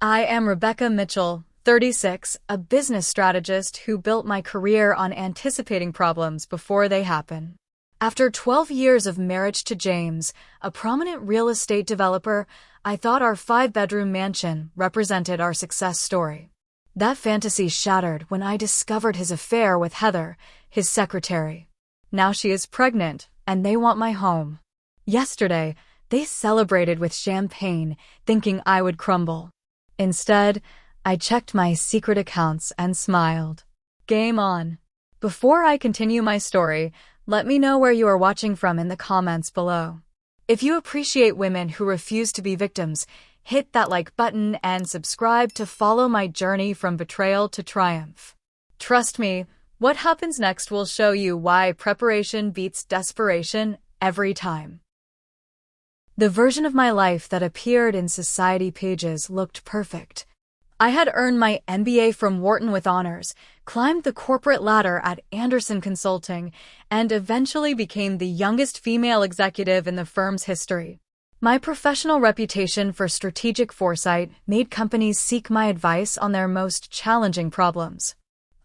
I am Rebecca Mitchell, 36, a business strategist who built my career on anticipating problems before they happen. After 12 years of marriage to James, a prominent real estate developer, I thought our 5-bedroom mansion represented our success story. That fantasy shattered when I discovered his affair with Heather, his secretary. Now she is pregnant, and they want my home. Yesterday, they celebrated with champagne, thinking I would crumble. Instead, I checked my secret accounts and smiled. Game on. Before I continue my story, let me know where you are watching from in the comments below. If you appreciate women who refuse to be victims, hit that like button and subscribe to follow my journey from betrayal to triumph. Trust me, what happens next will show you why preparation beats desperation every time. The version of my life that appeared in society pages looked perfect. I had earned my MBA from Wharton with honors, climbed the corporate ladder at Anderson Consulting, and eventually became the youngest female executive in the firm's history. My professional reputation for strategic foresight made companies seek my advice on their most challenging problems.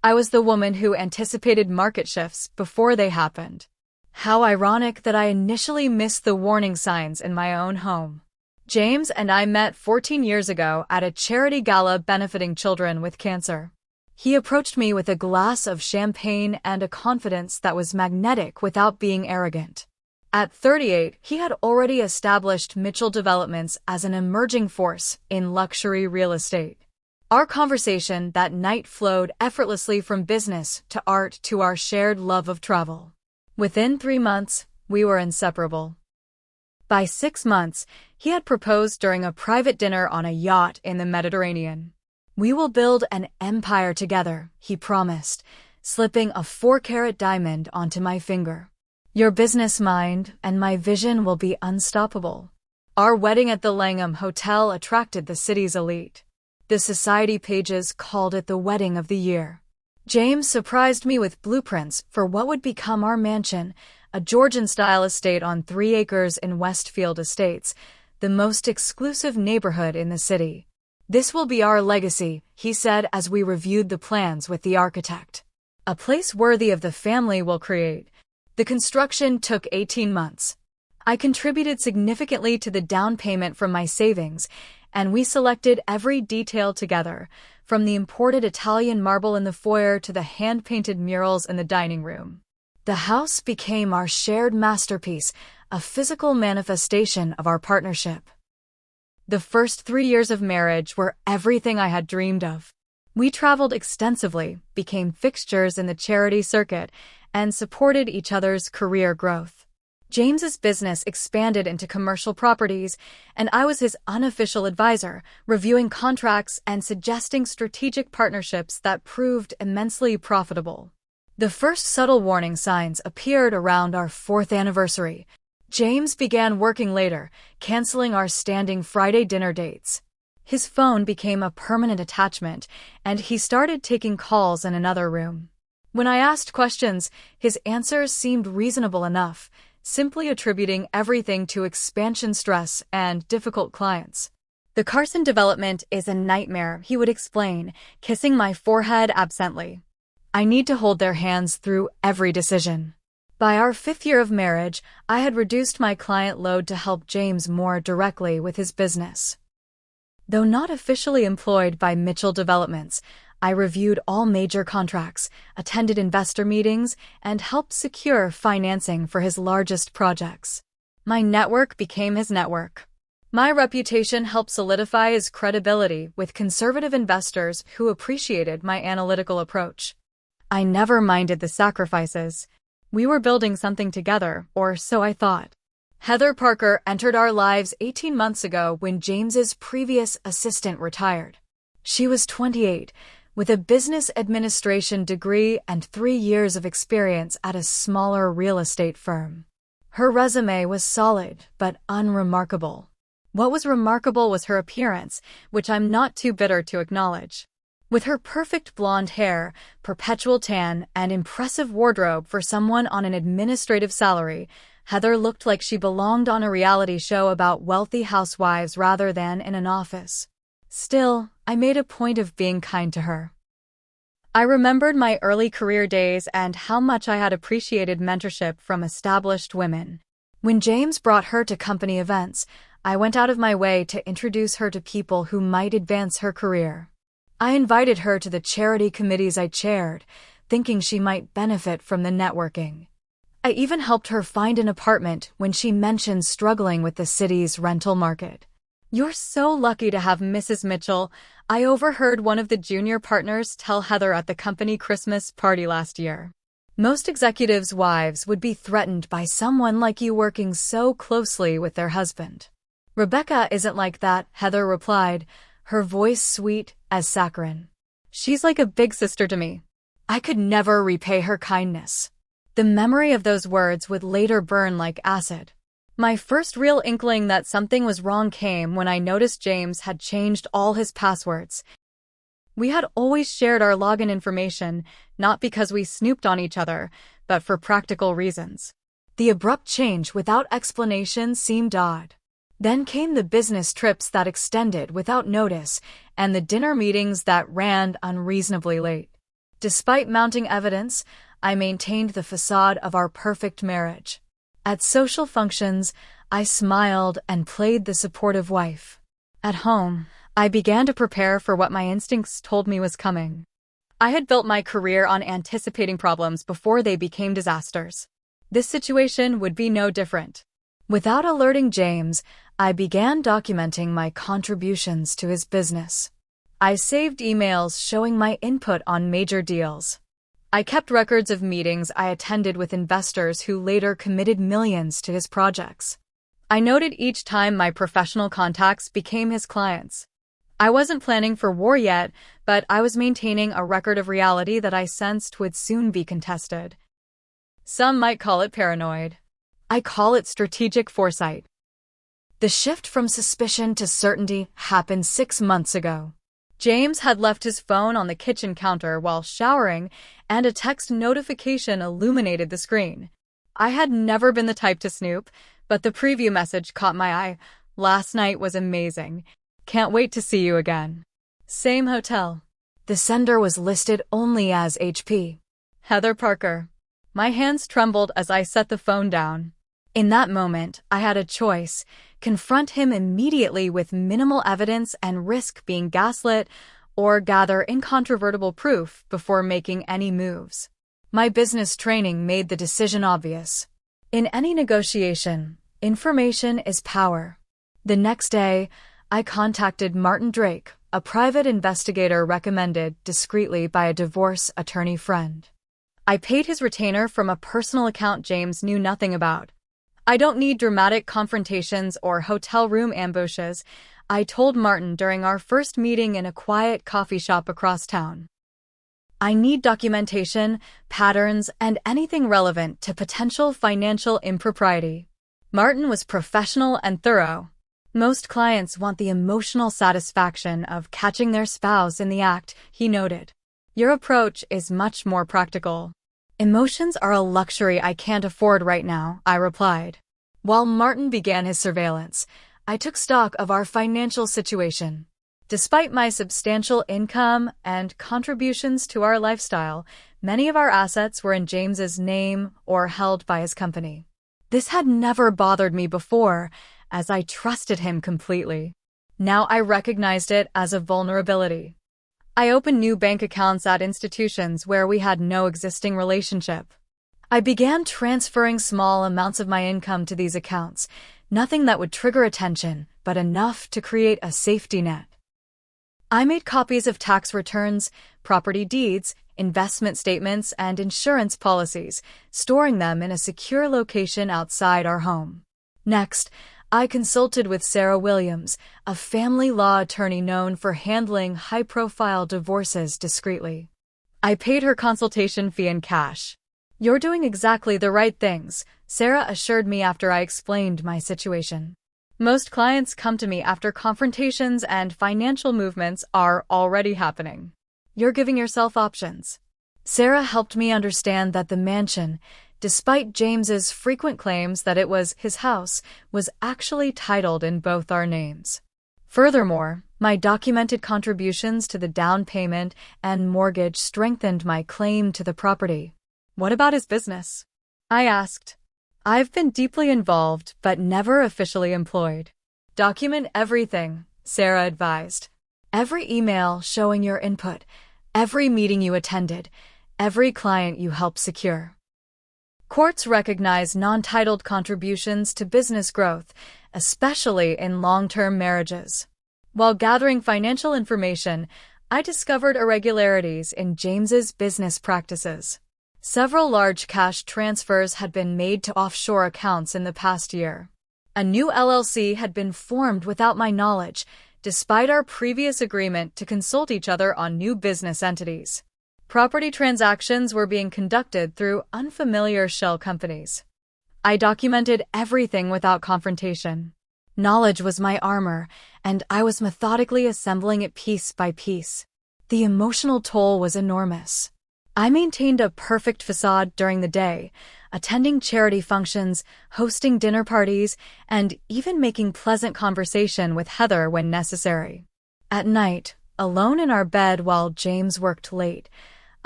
I was the woman who anticipated market shifts before they happened. How ironic that I initially missed the warning signs in my own home. James and I met 14 years ago at a charity gala benefiting children with cancer. He approached me with a glass of champagne and a confidence that was magnetic without being arrogant. At 38, he had already established Mitchell Developments as an emerging force in luxury real estate. Our conversation that night flowed effortlessly from business to art to our shared love of travel. Within 3 months, we were inseparable. By 6 months, he had proposed during a private dinner on a yacht in the Mediterranean. "We will build an empire together," he promised, slipping a 4-carat diamond onto my finger. "Your business mind and my vision will be unstoppable." Our wedding at the Langham Hotel attracted the city's elite. The society pages called it the wedding of the year. James surprised me with blueprints for what would become our mansion, a Georgian-style estate on 3 acres in Westfield Estates, the most exclusive neighborhood in the city. "This will be our legacy," he said as we reviewed the plans with the architect. "A place worthy of the family we'll create." The construction took 18 months. I contributed significantly to the down payment from my savings, and we selected every detail together, from the imported Italian marble in the foyer to the hand-painted murals in the dining room. The house became our shared masterpiece, a physical manifestation of our partnership. The first 3 years of marriage were everything I had dreamed of. We traveled extensively, became fixtures in the charity circuit, and supported each other's career growth. James's business expanded into commercial properties, and I was his unofficial advisor, reviewing contracts and suggesting strategic partnerships that proved immensely profitable. The first subtle warning signs appeared around our 4th anniversary. James began working later, canceling our standing Friday dinner dates. His phone became a permanent attachment, and he started taking calls in another room. When I asked questions, his answers seemed reasonable enough, simply attributing everything to expansion stress and difficult clients. "The Carson development is a nightmare," he would explain, kissing my forehead absently. "I need to hold their hands through every decision." By our 5th year of marriage, I had reduced my client load to help James more directly with his business. Though not officially employed by Mitchell Developments, I reviewed all major contracts, attended investor meetings, and helped secure financing for his largest projects. My network became his network. My reputation helped solidify his credibility with conservative investors who appreciated my analytical approach. I never minded the sacrifices. We were building something together, or so I thought. Heather Parker entered our lives 18 months ago when James's previous assistant retired. She was 28, with a business administration degree and 3 years of experience at a smaller real estate firm. Her resume was solid, but unremarkable. What was remarkable was her appearance, which I'm not too bitter to acknowledge. With her perfect blonde hair, perpetual tan, and impressive wardrobe for someone on an administrative salary, Heather looked like she belonged on a reality show about wealthy housewives rather than in an office. Still, I made a point of being kind to her. I remembered my early career days and how much I had appreciated mentorship from established women. When James brought her to company events, I went out of my way to introduce her to people who might advance her career. I invited her to the charity committees I chaired, thinking she might benefit from the networking. I even helped her find an apartment when she mentioned struggling with the city's rental market. "You're so lucky to have Mrs. Mitchell," I overheard one of the junior partners tell Heather at the company Christmas party last year. "Most executives' wives would be threatened by someone like you working so closely with their husband." "Rebecca isn't like that," Heather replied, her voice sweet as saccharin. "She's like a big sister to me. I could never repay her kindness." The memory of those words would later burn like acid. My first real inkling that something was wrong came when I noticed James had changed all his passwords. We had always shared our login information, not because we snooped on each other, but for practical reasons. The abrupt change without explanation seemed odd. Then came the business trips that extended without notice, and the dinner meetings that ran unreasonably late. Despite mounting evidence, I maintained the facade of our perfect marriage. At social functions, I smiled and played the supportive wife. At home, I began to prepare for what my instincts told me was coming. I had built my career on anticipating problems before they became disasters. This situation would be no different. Without alerting James, I began documenting my contributions to his business. I saved emails showing my input on major deals. I kept records of meetings I attended with investors who later committed millions to his projects. I noted each time my professional contacts became his clients. I wasn't planning for war yet, but I was maintaining a record of reality that I sensed would soon be contested. Some might call it paranoid. I call it strategic foresight. The shift from suspicion to certainty happened 6 months ago. James had left his phone on the kitchen counter while showering, and a text notification illuminated the screen. I had never been the type to snoop, but the preview message caught my eye. "Last night was amazing. Can't wait to see you again. Same hotel." The sender was listed only as HP. Heather Parker. My hands trembled as I set the phone down. In that moment, I had a choice: confront him immediately with minimal evidence and risk being gaslit, or gather incontrovertible proof before making any moves. My business training made the decision obvious. In any negotiation, information is power. The next day, I contacted Martin Drake, a private investigator recommended discreetly by a divorce attorney friend. I paid his retainer from a personal account James knew nothing about. "I don't need dramatic confrontations or hotel room ambushes," I told Martin during our first meeting in a quiet coffee shop across town. "I need documentation, patterns, and anything relevant to potential financial impropriety." Martin was professional and thorough. "Most clients want the emotional satisfaction of catching their spouse in the act," he noted. "Your approach is much more practical." "Emotions are a luxury I can't afford right now," I replied. While Martin began his surveillance, I took stock of our financial situation. Despite my substantial income and contributions to our lifestyle, many of our assets were in James's name or held by his company. This had never bothered me before, as I trusted him completely. Now I recognized it as a vulnerability. I opened new bank accounts at institutions where we had no existing relationship. I began transferring small amounts of my income to these accounts, nothing that would trigger attention, but enough to create a safety net. I made copies of tax returns, property deeds, investment statements, and insurance policies, storing them in a secure location outside our home. Next, I consulted with Sarah Williams, a family law attorney known for handling high-profile divorces discreetly. I paid her consultation fee in cash. "You're doing exactly the right things," Sarah assured me after I explained my situation. "Most clients come to me after confrontations and financial movements are already happening. You're giving yourself options." Sarah helped me understand that the mansion, despite James's frequent claims that it was his house, was actually titled in both our names. Furthermore, My documented contributions to the down payment and mortgage strengthened my claim to the property. What about his business? I asked. I've been deeply involved, but never officially employed. Document everything, Sarah advised. Every email showing your input, every meeting you attended, every client you helped secure. Courts recognize non-titled contributions to business growth, especially in long-term marriages. While gathering financial information, I discovered irregularities in James's business practices. Several large cash transfers had been made to offshore accounts in the past year. A new LLC had been formed without my knowledge, despite our previous agreement to consult each other on new business entities. Property transactions were being conducted through unfamiliar shell companies. I documented everything without confrontation. Knowledge was my armor, and I was methodically assembling it piece by piece. The emotional toll was enormous. I maintained a perfect facade during the day, attending charity functions, hosting dinner parties, and even making pleasant conversation with Heather when necessary. At night, alone in our bed while James worked late,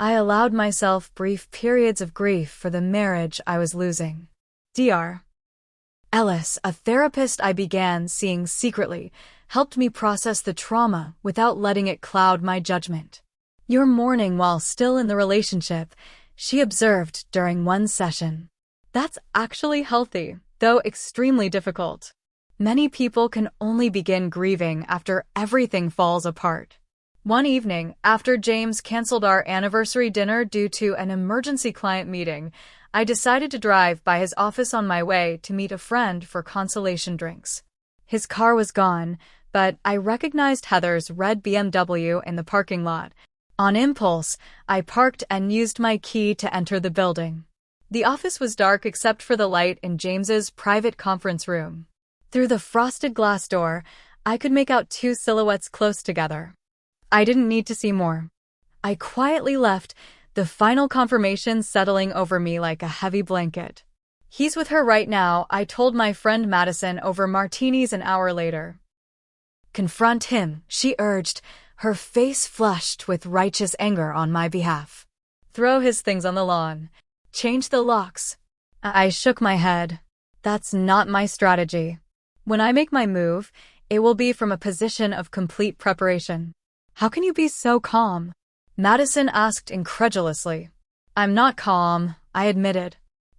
I allowed myself brief periods of grief for the marriage I was losing. Dr. Ellis, a therapist I began seeing secretly, helped me process the trauma without letting it cloud my judgment. You're mourning while still in the relationship, she observed during one session. That's actually healthy, though extremely difficult. Many people can only begin grieving after everything falls apart. One evening, after James canceled our anniversary dinner due to an emergency client meeting, I decided to drive by his office on my way to meet a friend for consolation drinks. His car was gone, but I recognized Heather's red BMW in the parking lot. On impulse, I parked and used my key to enter the building. The office was dark except for the light in James's private conference room. Through the frosted glass door, I could make out two silhouettes close together. I didn't need to see more. I quietly left, the final confirmation settling over me like a heavy blanket. He's with her right now, I told my friend Madison over martinis an hour later. Confront him, she urged, her face flushed with righteous anger on my behalf. Throw his things on the lawn. Change the locks. I shook my head. That's not my strategy. When I make my move, it will be from a position of complete preparation. How can you be so calm? Madison asked incredulously. I'm not calm, I admitted.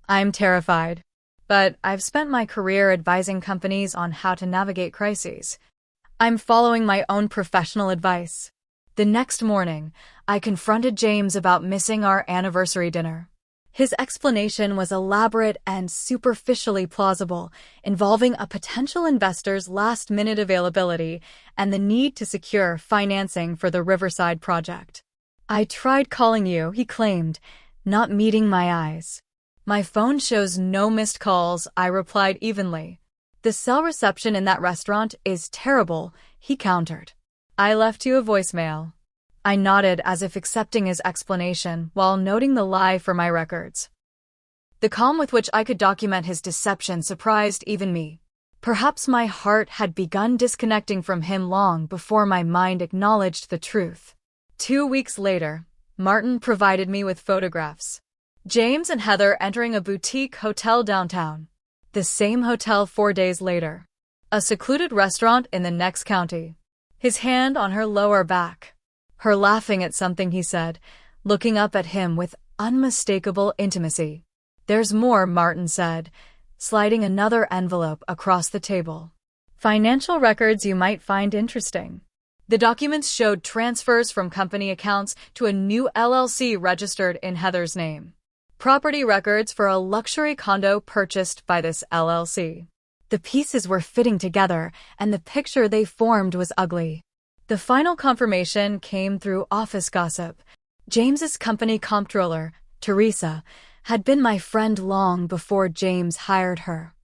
I'm terrified. But I've spent my career advising companies on how to navigate crises. I'm following my own professional advice. The next morning, I confronted James about missing our anniversary dinner. His explanation was elaborate and superficially plausible, involving a potential investor's last-minute availability and the need to secure financing for the Riverside project. I tried calling you, he claimed, not meeting my eyes. My phone shows no missed calls, I replied evenly. The cell reception in that restaurant is terrible, he countered. I left you a voicemail. I nodded as if accepting his explanation while noting the lie for my records. The calm with which I could document his deception surprised even me. Perhaps my heart had begun disconnecting from him long before my mind acknowledged the truth. 2 weeks later, Martin provided me with photographs. James and Heather entering a boutique hotel downtown. The same hotel 4 days later. A secluded restaurant in the next county. His hand on her lower back. Her laughing at something he said, looking up at him with unmistakable intimacy. There's more, Martin said, sliding another envelope across the table. Financial records you might find interesting. The documents showed transfers from company accounts to a new LLC registered in Heather's name. Property records for a luxury condo purchased by this LLC. The pieces were fitting together, and the picture they formed was ugly. The final confirmation came through office gossip. James's company comptroller, Teresa, had been my friend long before James hired her.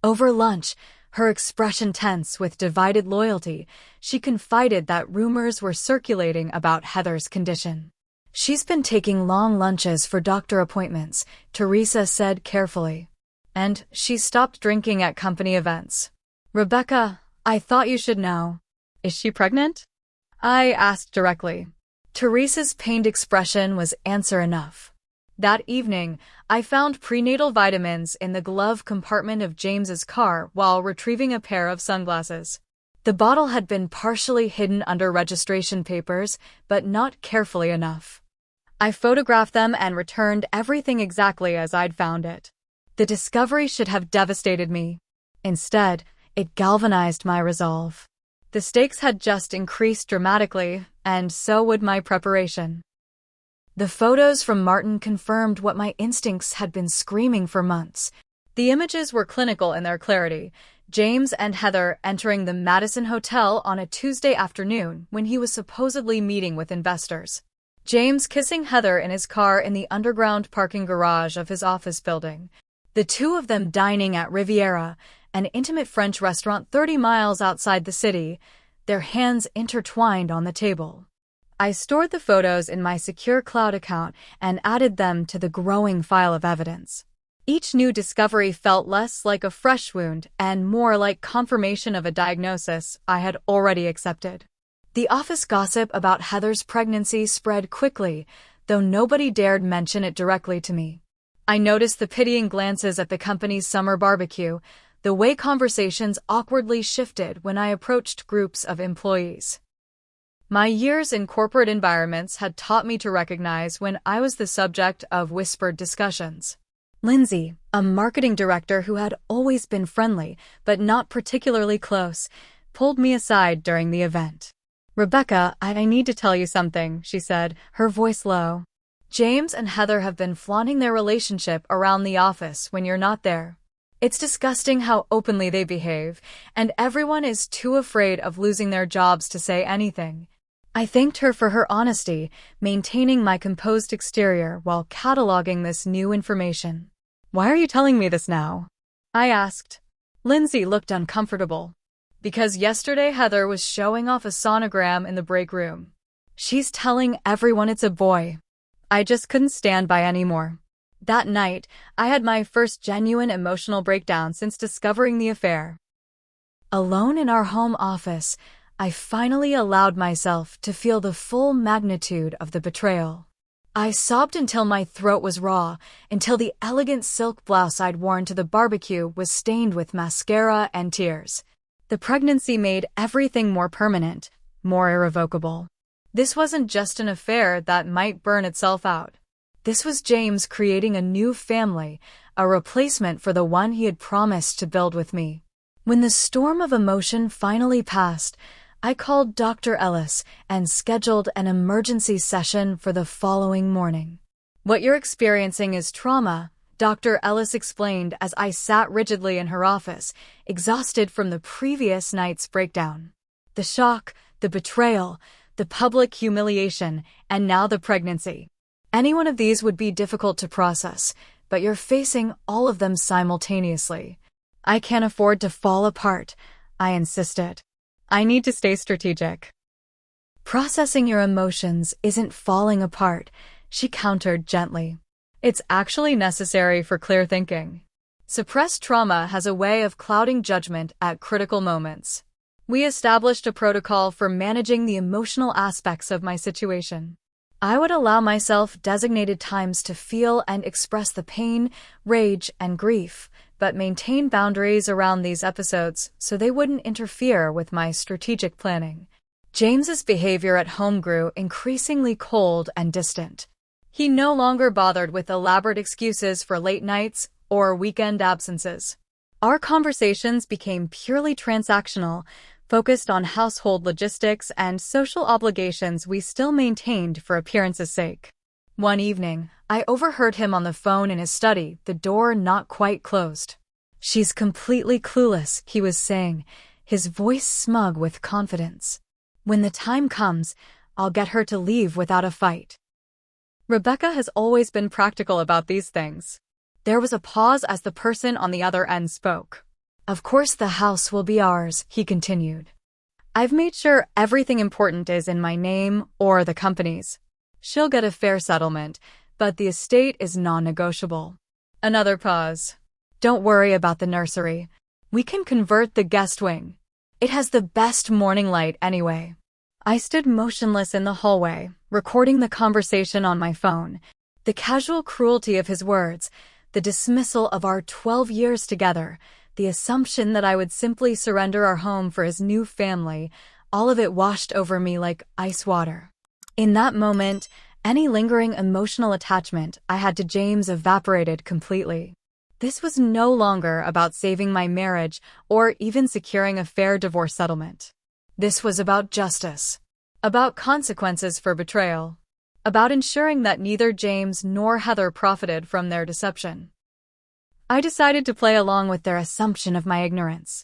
Over lunch, her expression tense with divided loyalty, she confided that rumors were circulating about Heather's condition. She's been taking long lunches for doctor appointments, Teresa said carefully. And she stopped drinking at company events. Rebecca, I thought you should know. Is she pregnant? I asked directly. Teresa's pained expression was answer enough. That evening, I found prenatal vitamins in the glove compartment of James's car while retrieving a pair of sunglasses. The bottle had been partially hidden under registration papers, but not carefully enough. I photographed them and returned everything exactly as I'd found it. The discovery should have devastated me. Instead, it galvanized my resolve. The stakes had just increased dramatically, and so would my preparation. The photos from Martin confirmed what my instincts had been screaming for months. The images were clinical in their clarity. James and Heather entering the Madison Hotel on a Tuesday afternoon when he was supposedly meeting with investors. James kissing Heather in his car in the underground parking garage of his office building. The two of them dining at Riviera, an intimate French restaurant 30 miles outside the city, their hands intertwined on the table. I stored the photos in my secure cloud account and added them to the growing file of evidence. Each new discovery felt less like a fresh wound and more like confirmation of a diagnosis I had already accepted. The office gossip about Heather's pregnancy spread quickly, though nobody dared mention it directly to me. I noticed the pitying glances at the company's summer barbecue, the way conversations awkwardly shifted when I approached groups of employees. My years in corporate environments had taught me to recognize when I was the subject of whispered discussions. Lindsay, a marketing director who had always been friendly but not particularly close, pulled me aside during the event. "Rebecca, I need to tell you something," she said, her voice low. "James and Heather have been flaunting their relationship around the office when you're not there. It's disgusting how openly they behave, and everyone is too afraid of losing their jobs to say anything." I thanked her for her honesty, maintaining my composed exterior while cataloging this new information. "Why are you telling me this now?" I asked. Lindsay looked uncomfortable. "Because yesterday Heather was showing off a sonogram in the break room. She's telling everyone it's a boy." I just couldn't stand by anymore. That night, I had my first genuine emotional breakdown since discovering the affair. Alone in our home office, I finally allowed myself to feel the full magnitude of the betrayal. I sobbed until my throat was raw, until the elegant silk blouse I'd worn to the barbecue was stained with mascara and tears. The pregnancy made everything more permanent, more irrevocable. This wasn't just an affair that might burn itself out. This was James creating a new family, a replacement for the one he had promised to build with me. When the storm of emotion finally passed, I called Dr. Ellis and scheduled an emergency session for the following morning. "What you're experiencing is trauma," Dr. Ellis explained as I sat rigidly in her office, exhausted from the previous night's breakdown. The shock, the betrayal, the public humiliation, and now the pregnancy. Any one of these would be difficult to process, but you're facing all of them simultaneously. "I can't afford to fall apart," I insisted. "I need to stay strategic." "Processing your emotions isn't falling apart," she countered gently. "It's actually necessary for clear thinking. Suppressed trauma has a way of clouding judgment at critical moments." We established a protocol for managing the emotional aspects of my situation. I would allow myself designated times to feel and express the pain, rage, and grief, but maintain boundaries around these episodes so they wouldn't interfere with my strategic planning. James's behavior at home grew increasingly cold and distant. He no longer bothered with elaborate excuses for late nights or weekend absences. Our conversations became purely transactional, focused on household logistics and social obligations we still maintained for appearance's sake. One evening, I overheard him on the phone in his study, the door not quite closed. "She's completely clueless," he was saying, his voice smug with confidence. "When the time comes, I'll get her to leave without a fight." Rebecca has always been practical about these things. There was a pause as the person on the other end spoke. "Of course the house will be ours," he continued. "I've made sure everything important is in my name or the company's. She'll get a fair settlement, but the estate is non-negotiable." Another pause. "Don't worry about the nursery. We can convert the guest wing. It has the best morning light anyway. I stood motionless in the hallway, recording the conversation on my phone. The casual cruelty of his words, the dismissal of our 12 years together, the assumption that I would simply surrender our home for his new family, all of it washed over me like ice water. In that moment, any lingering emotional attachment I had to James evaporated completely. This was no longer about saving my marriage or even securing a fair divorce settlement. This was about justice, about consequences for betrayal, about ensuring that neither James nor Heather profited from their deception. I decided to play along with their assumption of my ignorance.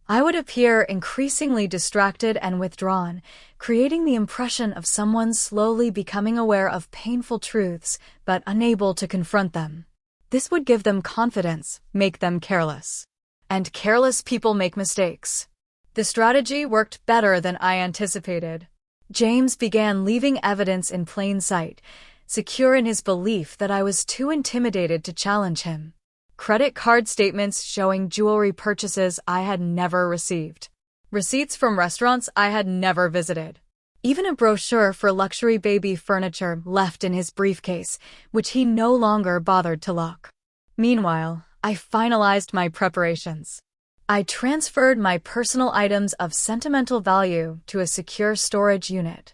I would appear increasingly distracted and withdrawn, creating the impression of someone slowly becoming aware of painful truths but unable to confront them. This would give them confidence, make them careless. And careless people make mistakes. The strategy worked better than I anticipated. James began leaving evidence in plain sight, secure in his belief that I was too intimidated to challenge him. Credit card statements showing jewelry purchases I had never received. Receipts from restaurants I had never visited. Even a brochure for luxury baby furniture left in his briefcase, which he no longer bothered to lock. Meanwhile, I finalized my preparations. I transferred my personal items of sentimental value to a secure storage unit.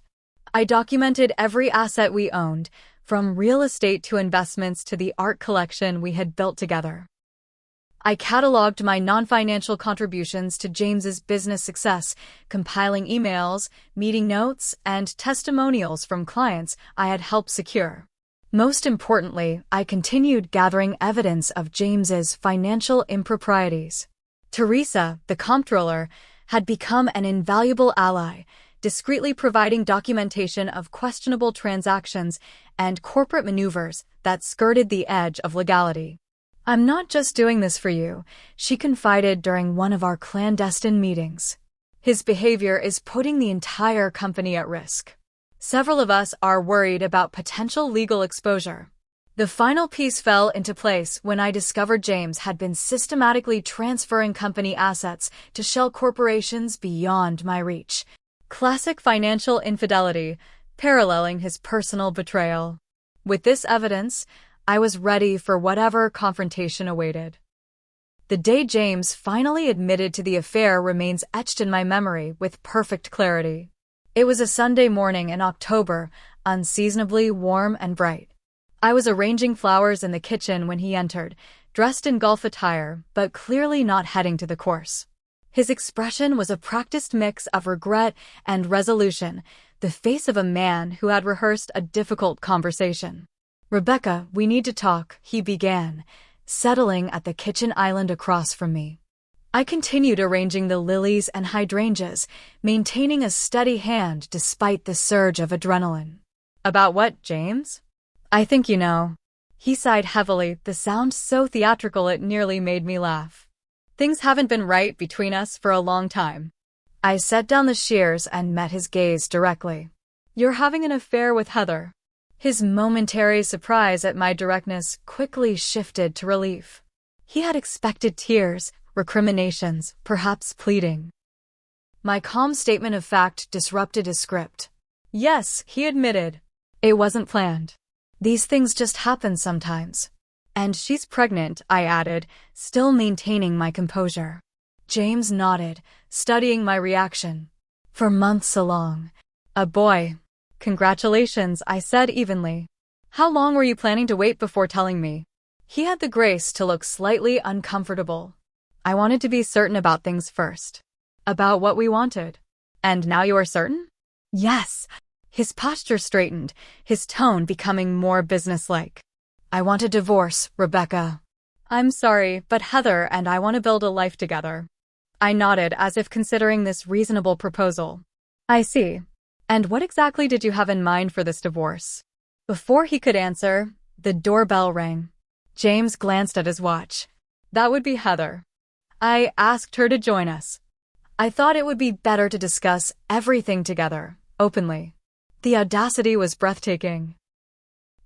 I documented every asset we owned, from real estate to investments to the art collection we had built together. I cataloged my non-financial contributions to James's business success, compiling emails, meeting notes, and testimonials from clients I had helped secure. Most importantly, I continued gathering evidence of James's financial improprieties. Teresa, the comptroller, had become an invaluable ally, discreetly providing documentation of questionable transactions and corporate maneuvers that skirted the edge of legality. "I'm not just doing this for you," she confided during one of our clandestine meetings. "His behavior is putting the entire company at risk. Several of us are worried about potential legal exposure." The final piece fell into place when I discovered James had been systematically transferring company assets to shell corporations beyond my reach. Classic financial infidelity, paralleling his personal betrayal. With this evidence, I was ready for whatever confrontation awaited. The day James finally admitted to the affair remains etched in my memory with perfect clarity. It was a Sunday morning in October, unseasonably warm and bright. I was arranging flowers in the kitchen when he entered, dressed in golf attire, but clearly not heading to the course. His expression was a practiced mix of regret and resolution, the face of a man who had rehearsed a difficult conversation. "Rebecca, we need to talk," he began, settling at the kitchen island across from me. I continued arranging the lilies and hydrangeas, maintaining a steady hand despite the surge of adrenaline. "About what, James?" "I think you know." He sighed heavily, the sound so theatrical it nearly made me laugh. "Things haven't been right between us for a long time." I set down the shears and met his gaze directly. "You're having an affair with Heather." His momentary surprise at my directness quickly shifted to relief. He had expected tears, recriminations, perhaps pleading. My calm statement of fact disrupted his script. "Yes," he admitted. "It wasn't planned. These things just happen sometimes." "And she's pregnant," I added, still maintaining my composure. James nodded, studying my reaction. "For months along. A boy." "Congratulations," I said evenly. "How long were you planning to wait before telling me?" He had the grace to look slightly uncomfortable. "I wanted to be certain about things first." "About what we wanted? And now you are certain?" "Yes." His posture straightened, his tone becoming more businesslike. "I want a divorce, Rebecca." "I'm sorry, but Heather and I want to build a life together." I nodded as if considering this reasonable proposal. "I see. And what exactly did you have in mind for this divorce?" Before he could answer, the doorbell rang. James glanced at his watch. "That would be Heather. I asked her to join us. I thought it would be better to discuss everything together, openly." The audacity was breathtaking.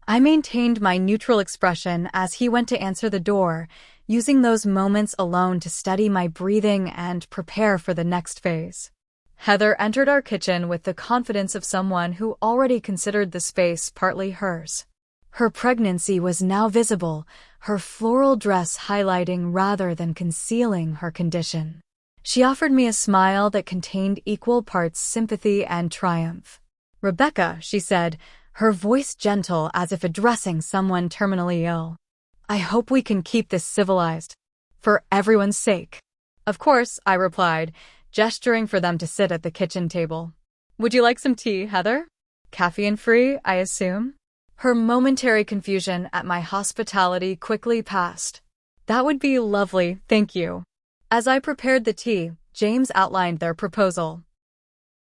I maintained my neutral expression as he went to answer the door, using those moments alone to steady my breathing and prepare for the next phase. Heather entered our kitchen with the confidence of someone who already considered the space partly hers. Her pregnancy was now visible, her floral dress highlighting rather than concealing her condition. She offered me a smile that contained equal parts sympathy and triumph. "Rebecca," she said, her voice gentle as if addressing someone terminally ill. "I hope we can keep this civilized. For everyone's sake." "Of course," I replied, gesturing for them to sit at the kitchen table. "Would you like some tea, Heather? Caffeine-free, I assume?" Her momentary confusion at my hospitality quickly passed. "That would be lovely, thank you." As I prepared the tea, James outlined their proposal.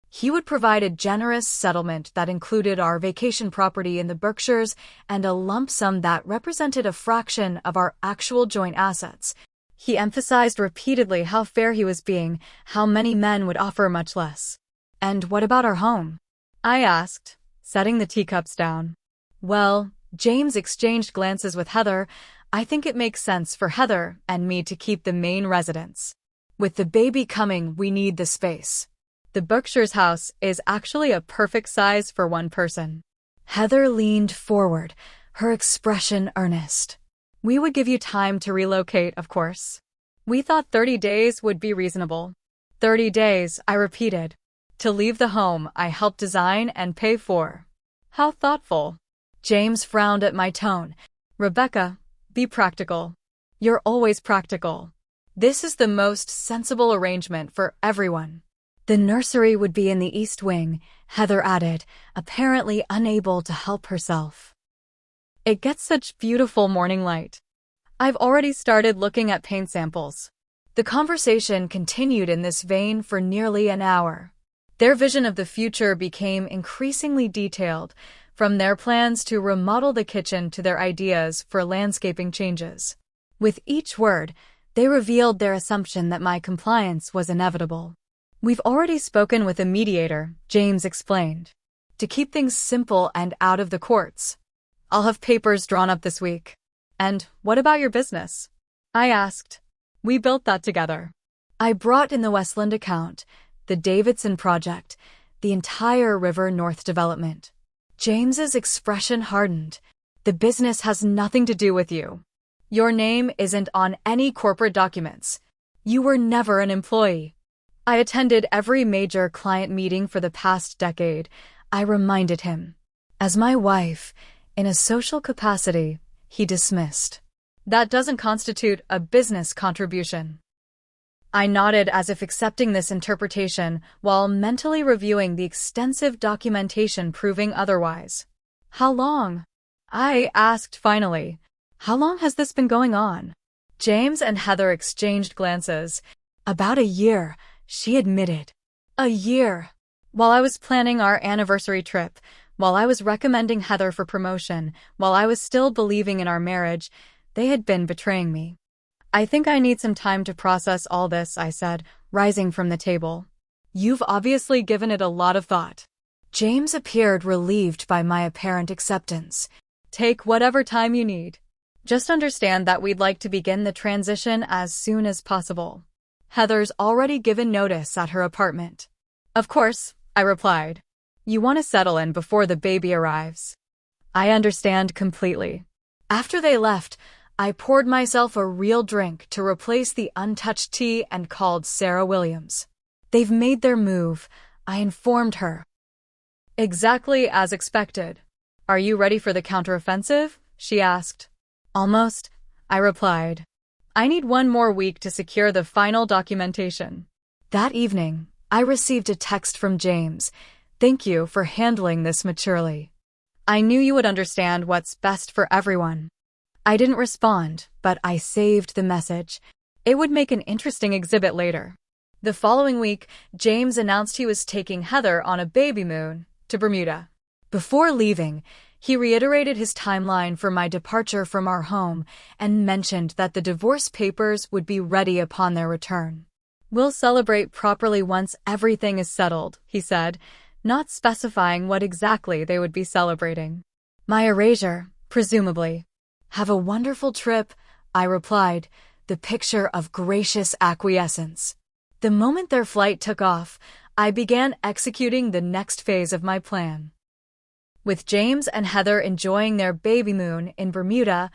He would provide a generous settlement that included our vacation property in the Berkshires and a lump sum that represented a fraction of our actual joint assets. He emphasized repeatedly how fair he was being, how many men would offer much less. "And what about our home?" I asked, setting the teacups down. "Well," James exchanged glances with Heather, "I think it makes sense for Heather and me to keep the main residence. With the baby coming, we need the space. The Berkshires house is actually a perfect size for one person." Heather leaned forward, her expression earnest. "We would give you time to relocate, of course. We thought 30 days would be reasonable." 30 days, I repeated. "To leave the home I helped design and pay for." "How thoughtful." James frowned at my tone. "Rebecca, be practical. You're always practical. This is the most sensible arrangement for everyone." "The nursery would be in the East Wing," Heather added, apparently unable to help herself. "It gets such beautiful morning light. I've already started looking at paint samples." The conversation continued in this vein for nearly an hour. Their vision of the future became increasingly detailed, from their plans to remodel the kitchen to their ideas for landscaping changes. With each word, they revealed their assumption that my compliance was inevitable. "We've already spoken with a mediator," James explained, "to keep things simple and out of the courts. I'll have papers drawn up this week." "And what about your business?" I asked. "We built that together." I brought in the Westland account, the Davidson project, the entire River North development. James's expression hardened. "The business has nothing to do with you. Your name isn't on any corporate documents. You were never an employee." "I attended every major client meeting for the past decade," I reminded him. "As my wife, in a social capacity," he dismissed. "That doesn't constitute a business contribution." I nodded as if accepting this interpretation while mentally reviewing the extensive documentation proving otherwise. "How long?" I asked finally. "How long has this been going on?" James and Heather exchanged glances. "About a year," she admitted. "A year." While I was planning our anniversary trip, while I was recommending Heather for promotion, while I was still believing in our marriage, they had been betraying me. "I think I need some time to process all this," I said, rising from the table. "You've obviously given it a lot of thought." James appeared relieved by my apparent acceptance. "Take whatever time you need. Just understand that we'd like to begin the transition as soon as possible. Heather's already given notice at her apartment." "Of course," I replied. "You want to settle in before the baby arrives." "I understand completely." After they left, I poured myself a real drink to replace the untouched tea and called Sarah Williams. "They've made their move," I informed her. "Exactly as expected. Are you ready for the counteroffensive?" she asked. "Almost," I replied. "I need one more week to secure the final documentation." That evening, I received a text from James. "Thank you for handling this maturely. I knew you would understand what's best for everyone." I didn't respond, but I saved the message. It would make an interesting exhibit later. The following week, James announced he was taking Heather on a baby moon to Bermuda. Before leaving, he reiterated his timeline for my departure from our home and mentioned that the divorce papers would be ready upon their return. "We'll celebrate properly once everything is settled," he said, not specifying what exactly they would be celebrating. "My erasure, presumably." "Have a wonderful trip," I replied, the picture of gracious acquiescence. The moment their flight took off, I began executing the next phase of my plan. With James and Heather enjoying their baby moon in Bermuda,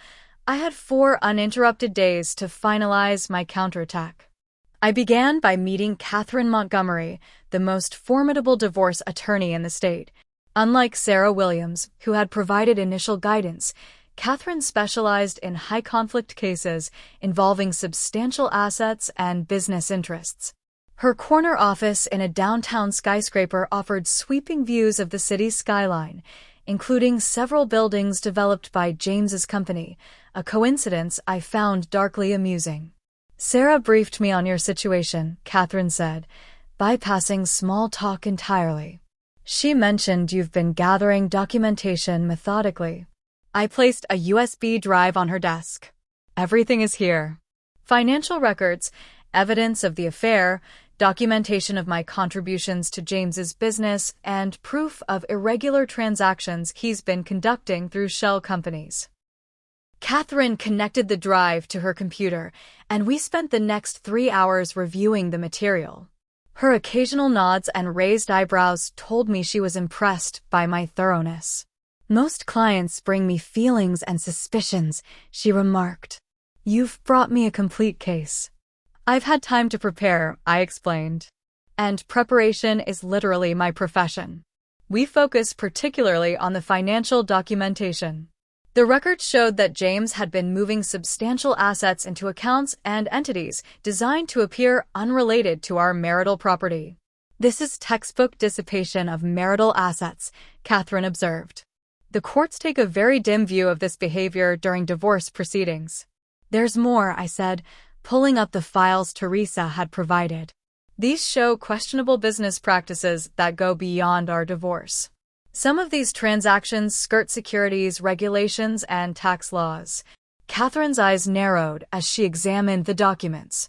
I had 4 uninterrupted days to finalize my counterattack. I began by meeting Catherine Montgomery, the most formidable divorce attorney in the state. Unlike Sarah Williams, who had provided initial guidance, Catherine specialized in high-conflict cases involving substantial assets and business interests. Her corner office in a downtown skyscraper offered sweeping views of the city's skyline, including several buildings developed by James's company, a coincidence I found darkly amusing. "Sarah briefed me on your situation," Catherine said, bypassing small talk entirely. "She mentioned you've been gathering documentation methodically." I placed a USB drive on her desk. "Everything is here. Financial records, evidence of the affair, documentation of my contributions to James's business, and proof of irregular transactions he's been conducting through shell companies." Catherine connected the drive to her computer, and we spent the next 3 hours reviewing the material. Her occasional nods and raised eyebrows told me she was impressed by my thoroughness. "Most clients bring me feelings and suspicions," she remarked. "You've brought me a complete case." "I've had time to prepare," I explained. "And preparation is literally my profession." We focus particularly on the financial documentation. The records showed that James had been moving substantial assets into accounts and entities designed to appear unrelated to our marital property. "This is textbook dissipation of marital assets," Catherine observed. "The courts take a very dim view of this behavior during divorce proceedings." "There's more," I said, pulling up the files Teresa had provided. "These show questionable business practices that go beyond our divorce. Some of these transactions skirt securities regulations and tax laws." Catherine's eyes narrowed as she examined the documents.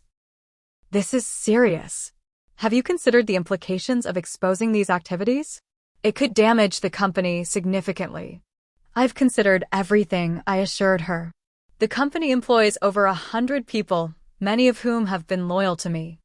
"This is serious. Have you considered the implications of exposing these activities? It could damage the company significantly." "I've considered everything," I assured her. "The company employs over 100 people, many of whom have been loyal to me.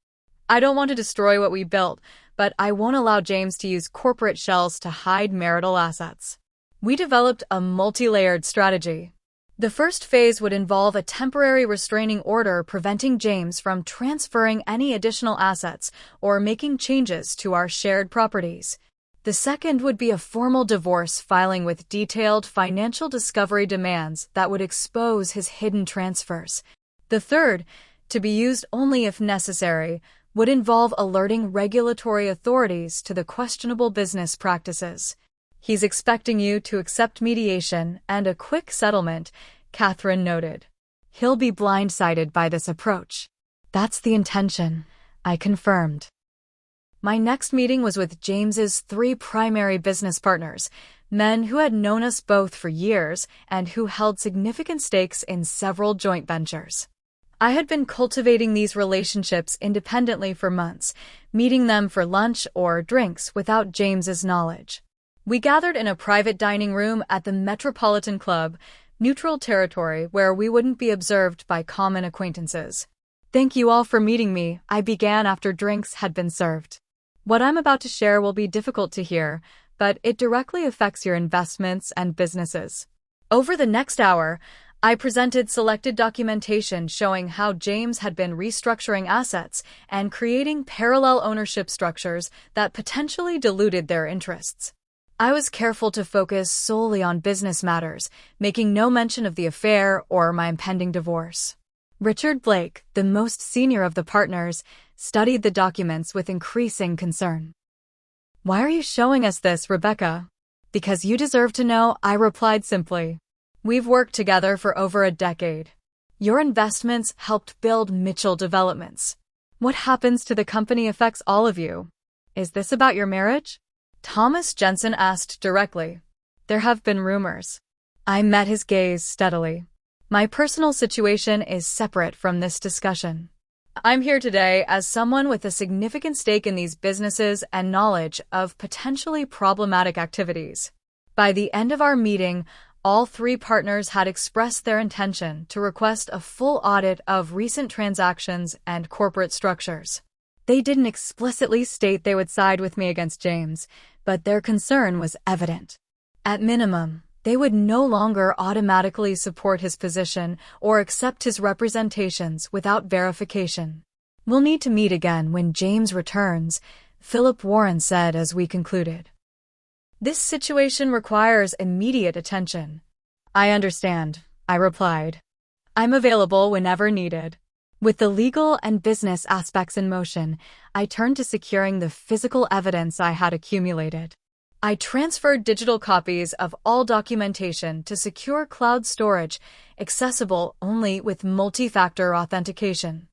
I don't want to destroy what we built, but I won't allow James to use corporate shells to hide marital assets." We developed a multi-layered strategy. The first phase would involve a temporary restraining order preventing James from transferring any additional assets or making changes to our shared properties. The second would be a formal divorce filing with detailed financial discovery demands that would expose his hidden transfers. The third, to be used only if necessary, would involve alerting regulatory authorities to the questionable business practices. "He's expecting you to accept mediation and a quick settlement," Catherine noted. "He'll be blindsided by this approach." "That's the intention," I confirmed. My next meeting was with James's 3 primary business partners, men who had known us both for years and who held significant stakes in several joint ventures. I had been cultivating these relationships independently for months, meeting them for lunch or drinks without James's knowledge. We gathered in a private dining room at the Metropolitan Club, neutral territory where we wouldn't be observed by common acquaintances. "Thank you all for meeting me," I began after drinks had been served. "What I'm about to share will be difficult to hear, but it directly affects your investments and businesses." Over the next hour, I presented selected documentation showing how James had been restructuring assets and creating parallel ownership structures that potentially diluted their interests. I was careful to focus solely on business matters, making no mention of the affair or my impending divorce. Richard Blake, the most senior of the partners, studied the documents with increasing concern. "Why are you showing us this, Rebecca?" "Because you deserve to know," I replied simply. "We've worked together for over a decade. Your investments helped build Mitchell Developments. What happens to the company affects all of you. Is this about your marriage?" Thomas Jensen asked directly. "There have been rumors." I met his gaze steadily. "My personal situation is separate from this discussion. I'm here today as someone with a significant stake in these businesses and knowledge of potentially problematic activities." By the end of our meeting, All three partners had expressed their intention to request a full audit of recent transactions and corporate structures. They didn't explicitly state they would side with me against James, but their concern was evident. At minimum, they would no longer automatically support his position or accept his representations without verification. "We'll need to meet again when James returns," Philip Warren said as we concluded. "This situation requires immediate attention." "I understand," I replied. "I'm available whenever needed." With the legal and business aspects in motion, I turned to securing the physical evidence I had accumulated. I transferred digital copies of all documentation to secure cloud storage, accessible only with multi-factor authentication.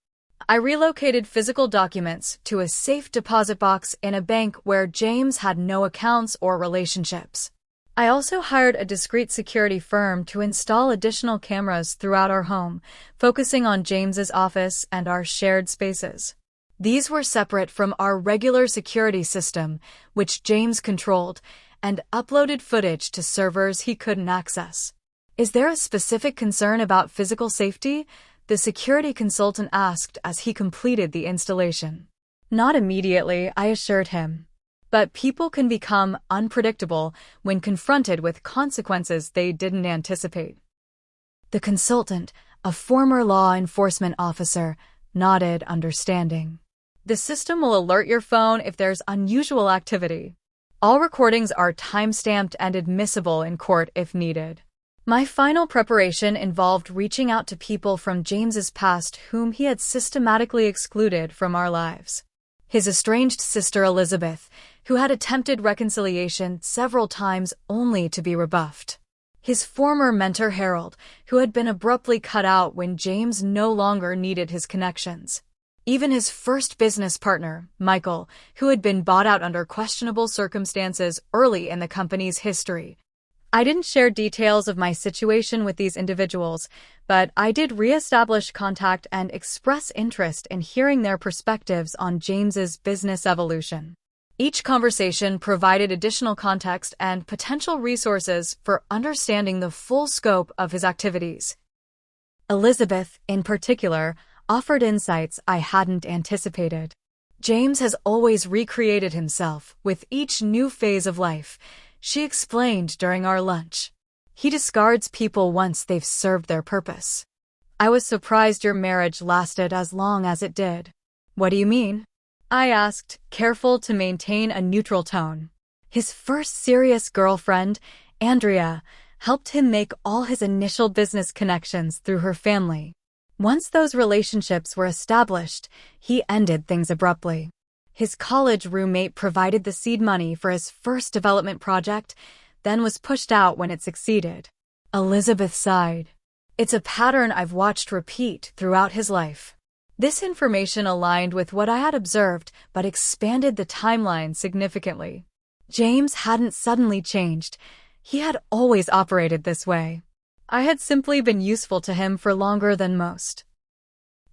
I relocated physical documents to a safe deposit box in a bank where James had no accounts or relationships. I also hired a discreet security firm to install additional cameras throughout our home, focusing on James's office and our shared spaces. These were separate from our regular security system, which James controlled, and uploaded footage to servers he couldn't access. "Is there a specific concern about physical safety?" the security consultant asked as he completed the installation. "Not immediately," I assured him. "But people can become unpredictable when confronted with consequences they didn't anticipate." The consultant, a former law enforcement officer, nodded understanding. "The system will alert your phone if there's unusual activity. All recordings are time-stamped and admissible in court if needed." My final preparation involved reaching out to people from James's past whom he had systematically excluded from our lives. His estranged sister Elizabeth, who had attempted reconciliation several times only to be rebuffed. His former mentor Harold, who had been abruptly cut out when James no longer needed his connections. Even his first business partner, Michael, who had been bought out under questionable circumstances early in the company's history. I didn't share details of my situation with these individuals, but I did re-establish contact and express interest in hearing their perspectives on James's business evolution. Each conversation provided additional context and potential resources for understanding the full scope of his activities. Elizabeth, in particular, offered insights I hadn't anticipated. "James has always recreated himself with each new phase of life," she explained during our lunch. "He discards people once they've served their purpose." "I was surprised your marriage lasted as long as it did." "What do you mean?" I asked, careful to maintain a neutral tone. His first serious girlfriend, Andrea, helped him make all his initial business connections through her family. Once those relationships were established, he ended things abruptly. His college roommate provided the seed money for his first development project, then was pushed out when it succeeded. Elizabeth sighed. "It's a pattern I've watched repeat throughout his life." This information aligned with what I had observed, but expanded the timeline significantly. James hadn't suddenly changed. He had always operated this way. I had simply been useful to him for longer than most.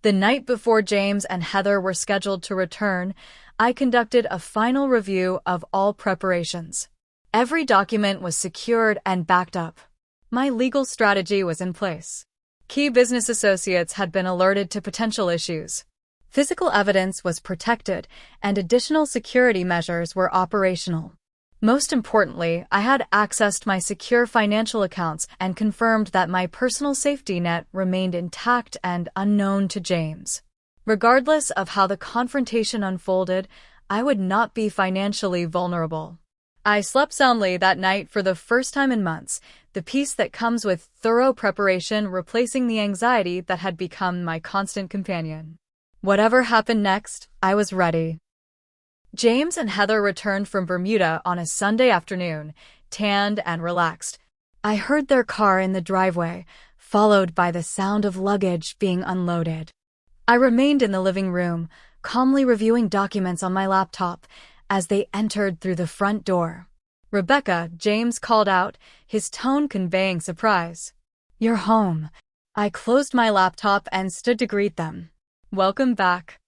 The night before James and Heather were scheduled to return, I conducted a final review of all preparations. Every document was secured and backed up. My legal strategy was in place. Key business associates had been alerted to potential issues. Physical evidence was protected, and additional security measures were operational. Most importantly, I had accessed my secure financial accounts and confirmed that my personal safety net remained intact and unknown to James. Regardless of how the confrontation unfolded, I would not be financially vulnerable. I slept soundly that night for the first time in months, the peace that comes with thorough preparation replacing the anxiety that had become my constant companion. Whatever happened next, I was ready. James and Heather returned from Bermuda on a Sunday afternoon, tanned and relaxed. I heard their car in the driveway, followed by the sound of luggage being unloaded. I remained in the living room, calmly reviewing documents on my laptop as they entered through the front door. "Rebecca," James called out, his tone conveying surprise. "You're home." I closed my laptop and stood to greet them. "Welcome back.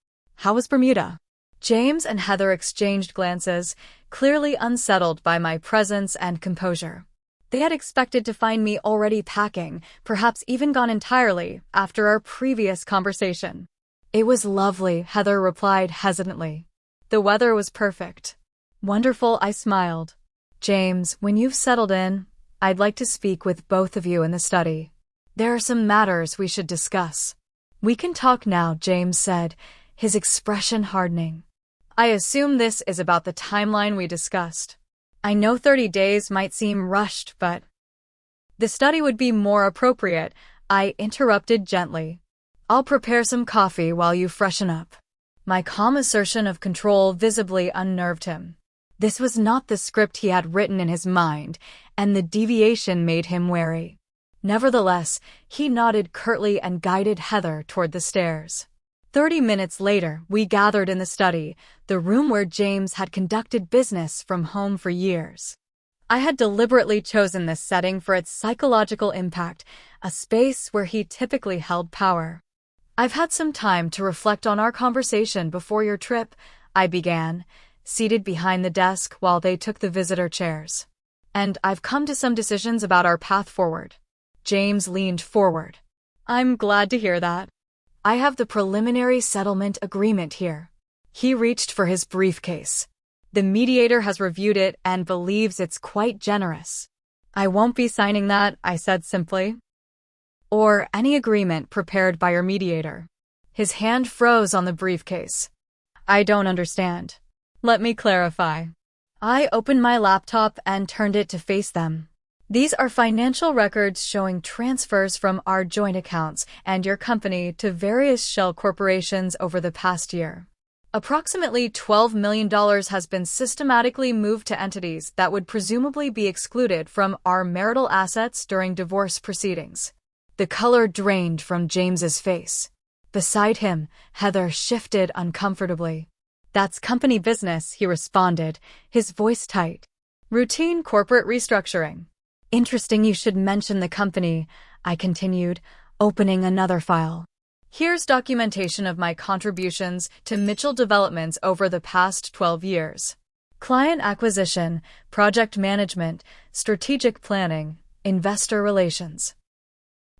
How was Bermuda?" James and Heather exchanged glances, clearly unsettled by my presence and composure. They had expected to find me already packing, perhaps even gone entirely, after our previous conversation. It was lovely, Heather replied hesitantly. The weather was perfect. Wonderful, I smiled. James, when you've settled in, I'd like to speak with both of you in the study. There are some matters we should discuss. We can talk now, James said, his expression hardening. I assume this is about the timeline we discussed. I know 30 days might seem rushed, but the study would be more appropriate, I interrupted gently. I'll prepare some coffee while you freshen up. My calm assertion of control visibly unnerved him. This was not the script he had written in his mind, and the deviation made him wary. Nevertheless, he nodded curtly and guided Heather toward the stairs. 30 minutes later, we gathered in the study, the room where James had conducted business from home for years. I had deliberately chosen this setting for its psychological impact, a space where he typically held power. I've had some time to reflect on our conversation before your trip, I began, seated behind the desk while they took the visitor chairs. And I've come to some decisions about our path forward. James leaned forward. I'm glad to hear that. I have the preliminary settlement agreement here. He reached for his briefcase. The mediator has reviewed it and believes it's quite generous. I won't be signing that, I said simply. Or any agreement prepared by your mediator. His hand froze on the briefcase. I don't understand. Let me clarify. I opened my laptop and turned it to face them. These are financial records showing transfers from our joint accounts and your company to various shell corporations over the past year. Approximately $12 million has been systematically moved to entities that would presumably be excluded from our marital assets during divorce proceedings. The color drained from James's face. Beside him, Heather shifted uncomfortably. That's company business, he responded, his voice tight. Routine corporate restructuring. Interesting you should mention the company, I continued, opening another file. Here's documentation of my contributions to Mitchell Developments over the past 12 years. Client acquisition, project management, strategic planning, investor relations.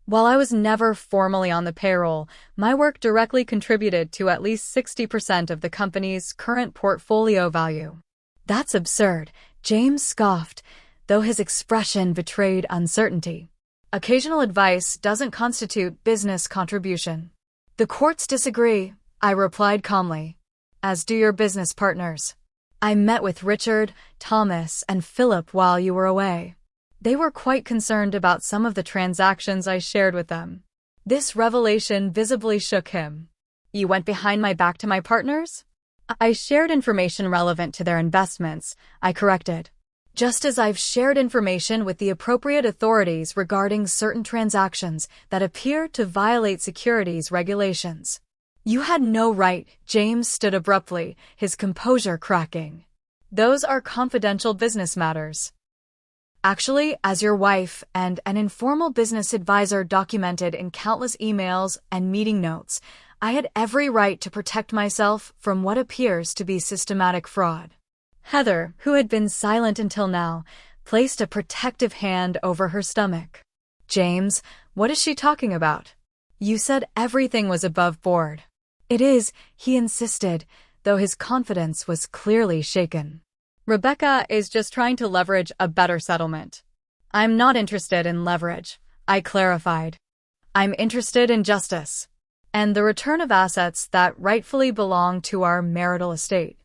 While I was never formally on the payroll, my work directly contributed to at least 60% of the company's current portfolio value. That's absurd, James scoffed, though his expression betrayed uncertainty. Occasional advice doesn't constitute business contribution. The courts disagree, I replied calmly. As do your business partners. I met with Richard, Thomas, and Philip while you were away. They were quite concerned about some of the transactions I shared with them. This revelation visibly shook him. You went behind my back to my partners? I shared information relevant to their investments, I corrected. Just as I've shared information with the appropriate authorities regarding certain transactions that appear to violate securities regulations. You had no right, James stood abruptly, his composure cracking. Those are confidential business matters. Actually, as your wife and an informal business advisor documented in countless emails and meeting notes, I had every right to protect myself from what appears to be systematic fraud. Heather, who had been silent until now, placed a protective hand over her stomach. James, what is she talking about? You said everything was above board. It is, he insisted, though his confidence was clearly shaken. Rebecca is just trying to leverage a better settlement. I'm not interested in leverage, I clarified. I'm interested in justice and the return of assets that rightfully belong to our marital estate.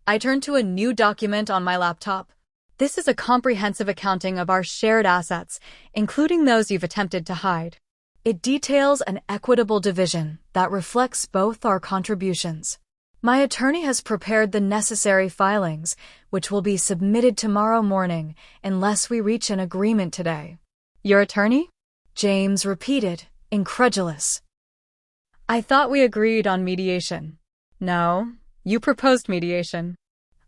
I turned to a new document on my laptop. This is a comprehensive accounting of our shared assets, including those you've attempted to hide. It details an equitable division that reflects both our contributions. My attorney has prepared the necessary filings, which will be submitted tomorrow morning unless we reach an agreement today. Your attorney? James repeated, incredulous. I thought we agreed on mediation. No, you proposed mediation.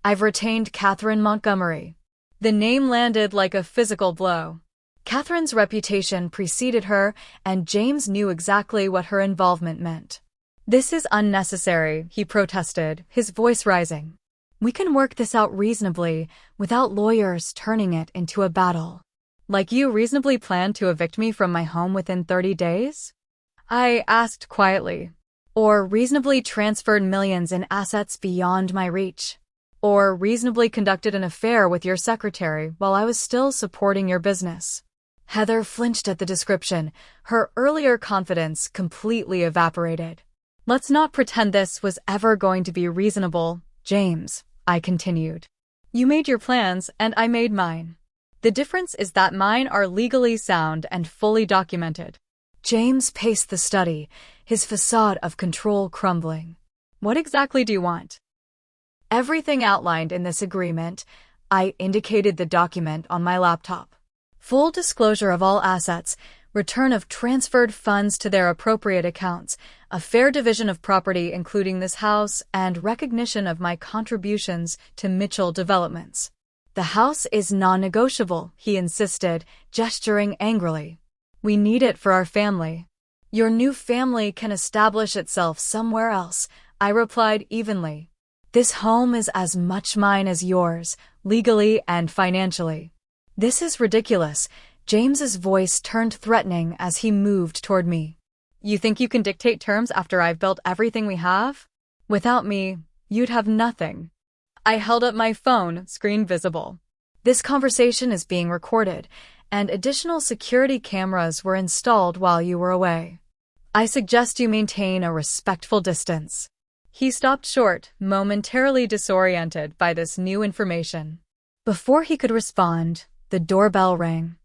I've retained Catherine Montgomery. The name landed like a physical blow. Catherine's reputation preceded her, and James knew exactly what her involvement meant. This is unnecessary, he protested, his voice rising. We can work this out reasonably, without lawyers turning it into a battle. Like you reasonably plan to evict me from my home within 30 days? I asked quietly. Or reasonably transferred millions in assets beyond my reach. Or reasonably conducted an affair with your secretary while I was still supporting your business. Heather flinched at the description. Her earlier confidence completely evaporated. Let's not pretend this was ever going to be reasonable, James, I continued. You made your plans and I made mine. The difference is that mine are legally sound and fully documented. James paced the study, his facade of control crumbling. What exactly do you want? Everything outlined in this agreement. I indicated the document on my laptop. Full disclosure of all assets, return of transferred funds to their appropriate accounts, a fair division of property including this house, and recognition of my contributions to Mitchell Developments. The house is non-negotiable, he insisted, gesturing angrily. We need it for our family. Your new family can establish itself somewhere else, I replied evenly. This home is as much mine as yours, legally and financially. This is ridiculous. James's voice turned threatening as he moved toward me. You think you can dictate terms after I've built everything we have? Without me, you'd have nothing. I held up my phone, screen visible. This conversation is being recorded, and additional security cameras were installed while you were away. I suggest you maintain a respectful distance. He stopped short, momentarily disoriented by this new information. Before he could respond, the doorbell rang.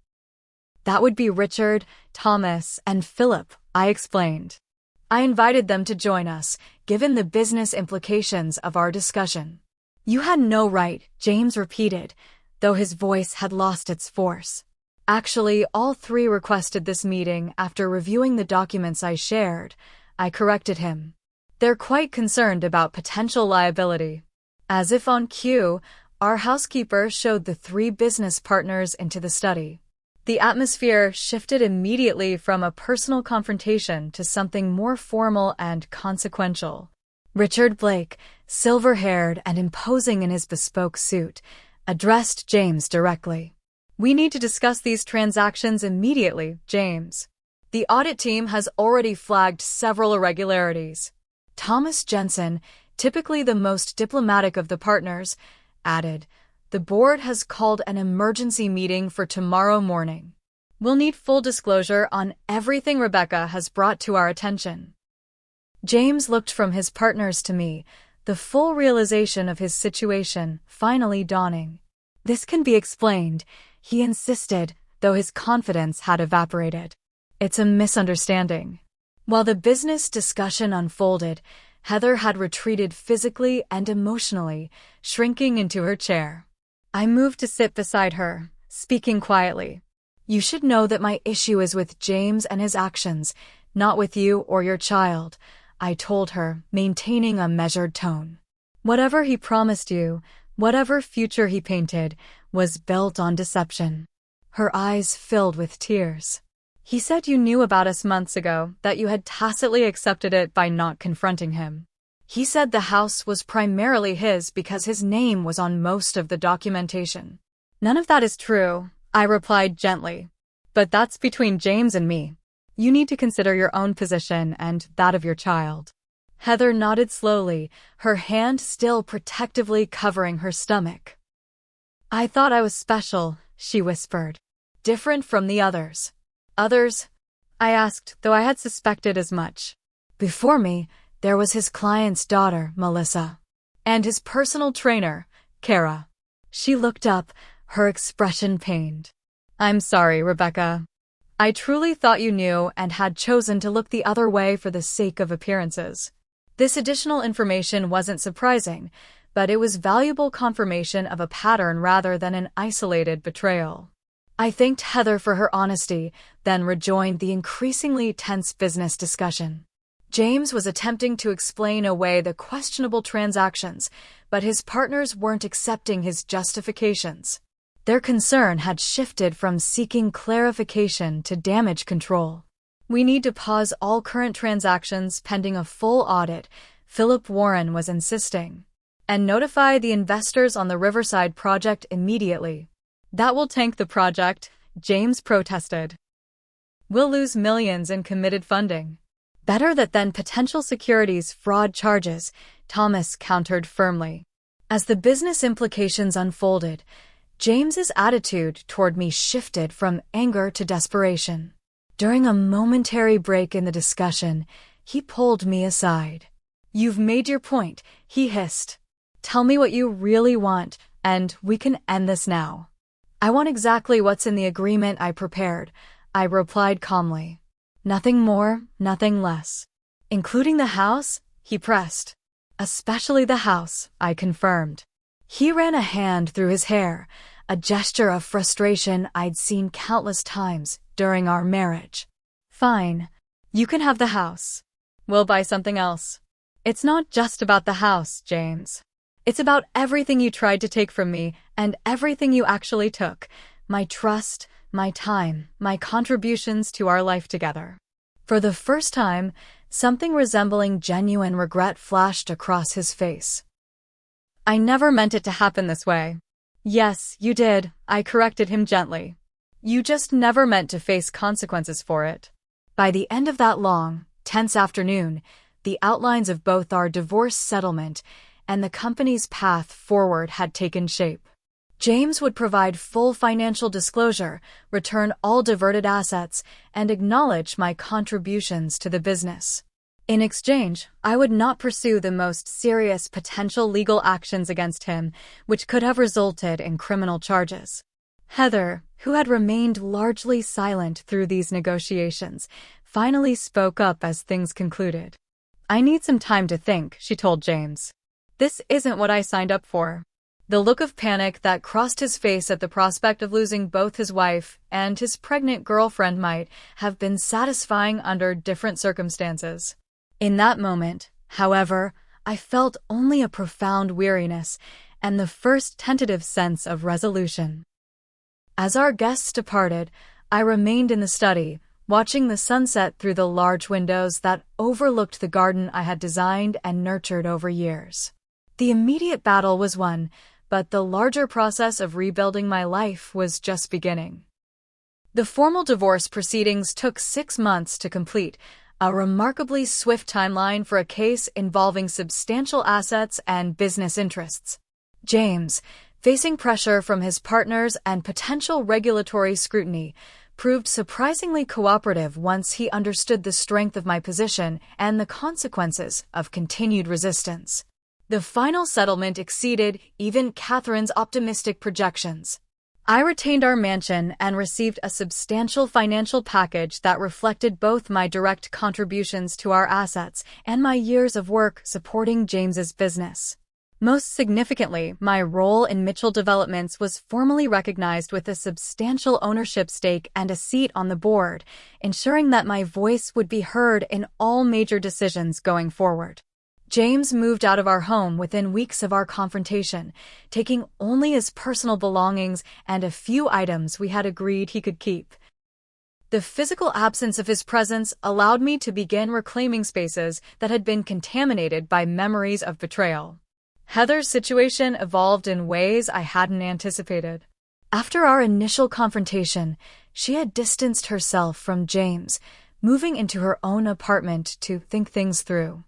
That would be Richard, Thomas, and Philip, I explained. I invited them to join us, given the business implications of our discussion. You had no right, James repeated, though his voice had lost its force. Actually, all three requested this meeting after reviewing the documents I shared. I corrected him. They're quite concerned about potential liability. As if on cue, our housekeeper showed the three business partners into the study. The atmosphere shifted immediately from a personal confrontation to something more formal and consequential. Richard Blake, silver-haired and imposing in his bespoke suit, addressed James directly. We need to discuss these transactions immediately, James. The audit team has already flagged several irregularities. Thomas Jensen, typically the most diplomatic of the partners, added, the board has called an emergency meeting for tomorrow morning. We'll need full disclosure on everything Rebecca has brought to our attention. James looked from his partners to me, the full realization of his situation finally dawning. This can be explained, he insisted, though his confidence had evaporated. It's a misunderstanding. While the business discussion unfolded, Heather had retreated physically and emotionally, shrinking into her chair. I moved to sit beside her, speaking quietly. You should know that my issue is with James and his actions, not with you or your child, I told her, maintaining a measured tone. Whatever he promised you, whatever future he painted, was built on deception. Her eyes filled with tears. He said you knew about us months ago, that you had tacitly accepted it by not confronting him. He said the house was primarily his because his name was on most of the documentation. None of that is true, I replied gently. But that's between James and me. You need to consider your own position and that of your child. Heather nodded slowly, her hand still protectively covering her stomach. I thought I was special, she whispered. Different from the others. Others? I asked, though I had suspected as much. Before me, there was his client's daughter, Melissa. And his personal trainer, Kara. She looked up, her expression pained. I'm sorry, Rebecca. I truly thought you knew and had chosen to look the other way for the sake of appearances. This additional information wasn't surprising, but it was valuable confirmation of a pattern rather than an isolated betrayal. I thanked Heather for her honesty, then rejoined the increasingly tense business discussion. James was attempting to explain away the questionable transactions, but his partners weren't accepting his justifications. Their concern had shifted from seeking clarification to damage control. We need to pause all current transactions pending a full audit, Philip Warren was insisting. And notify the investors on the Riverside project immediately. That will tank the project, James protested. We'll lose millions in committed funding. Better that than potential securities fraud charges, Thomas countered firmly. As the business implications unfolded, James's attitude toward me shifted from anger to desperation. During a momentary break in the discussion, he pulled me aside. You've made your point, he hissed. Tell me what you really want, and we can end this now. I want exactly what's in the agreement I prepared, I replied calmly. Nothing more, nothing less. Including the house? He pressed. Especially the house, I confirmed. He ran a hand through his hair, a gesture of frustration I'd seen countless times during our marriage. Fine. You can have the house. We'll buy something else. It's not just about the house, James. It's about everything you tried to take from me and everything you actually took. My trust, my time, my contributions to our life together. For the first time, something resembling genuine regret flashed across his face. I never meant it to happen this way. Yes, you did, I corrected him gently. You just never meant to face consequences for it. By the end of that long, tense afternoon, the outlines of both our divorce settlement and the company's path forward had taken shape. James would provide full financial disclosure, return all diverted assets, and acknowledge my contributions to the business. In exchange, I would not pursue the most serious potential legal actions against him, which could have resulted in criminal charges. Heather, who had remained largely silent through these negotiations, finally spoke up as things concluded. I need some time to think, she told James. This isn't what I signed up for. The look of panic that crossed his face at the prospect of losing both his wife and his pregnant girlfriend might have been satisfying under different circumstances. In that moment, however, I felt only a profound weariness and the first tentative sense of resolution. As our guests departed, I remained in the study, watching the sunset through the large windows that overlooked the garden I had designed and nurtured over years. The immediate battle was won, but the larger process of rebuilding my life was just beginning. The formal divorce proceedings took 6 months to complete, a remarkably swift timeline for a case involving substantial assets and business interests. James, facing pressure from his partners and potential regulatory scrutiny, proved surprisingly cooperative once he understood the strength of my position and the consequences of continued resistance. The final settlement exceeded even Catherine's optimistic projections. I retained our mansion and received a substantial financial package that reflected both my direct contributions to our assets and my years of work supporting James's business. Most significantly, my role in Mitchell Developments was formally recognized with a substantial ownership stake and a seat on the board, ensuring that my voice would be heard in all major decisions going forward. James moved out of our home within weeks of our confrontation, taking only his personal belongings and a few items we had agreed he could keep. The physical absence of his presence allowed me to begin reclaiming spaces that had been contaminated by memories of betrayal. Heather's situation evolved in ways I hadn't anticipated. After our initial confrontation, she had distanced herself from James, moving into her own apartment to think things through.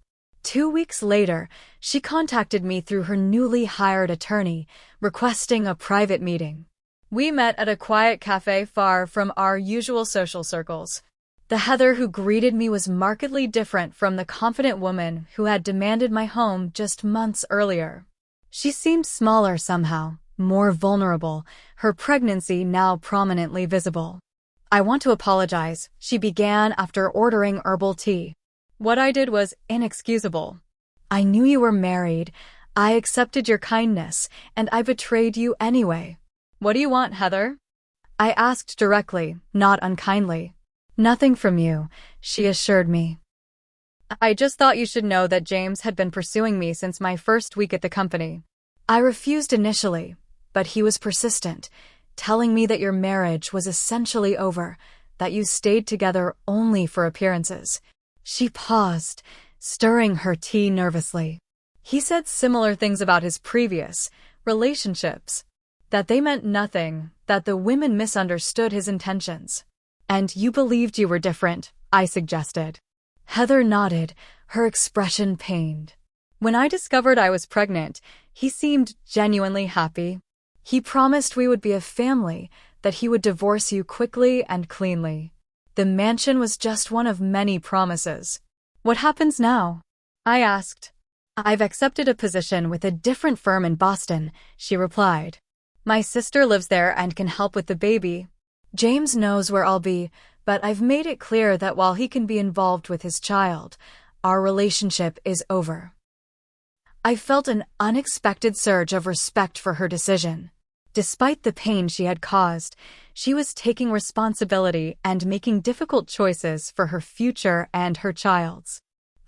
2 weeks later, she contacted me through her newly hired attorney, requesting a private meeting. We met at a quiet cafe far from our usual social circles. The Heather who greeted me was markedly different from the confident woman who had demanded my home just months earlier. She seemed smaller somehow, more vulnerable, her pregnancy now prominently visible. I want to apologize, she began after ordering herbal tea. What I did was inexcusable. I knew you were married, I accepted your kindness, and I betrayed you anyway. What do you want, Heather? I asked directly, not unkindly. Nothing from you, she assured me. I just thought you should know that James had been pursuing me since my first week at the company. I refused initially, but he was persistent, telling me that your marriage was essentially over, that you stayed together only for appearances. She paused, stirring her tea nervously. He said similar things about his previous relationships, that they meant nothing, that the women misunderstood his intentions. "And you believed you were different," I suggested. Heather nodded, her expression pained. "When I discovered I was pregnant, he seemed genuinely happy. He promised we would be a family, that he would divorce you quickly and cleanly. The mansion was just one of many promises." "What happens now?" I asked. "I've accepted a position with a different firm in Boston," she replied. "My sister lives there and can help with the baby. James knows where I'll be, but I've made it clear that while he can be involved with his child, our relationship is over." I felt an unexpected surge of respect for her decision. Despite the pain she had caused, she was taking responsibility and making difficult choices for her future and her child's.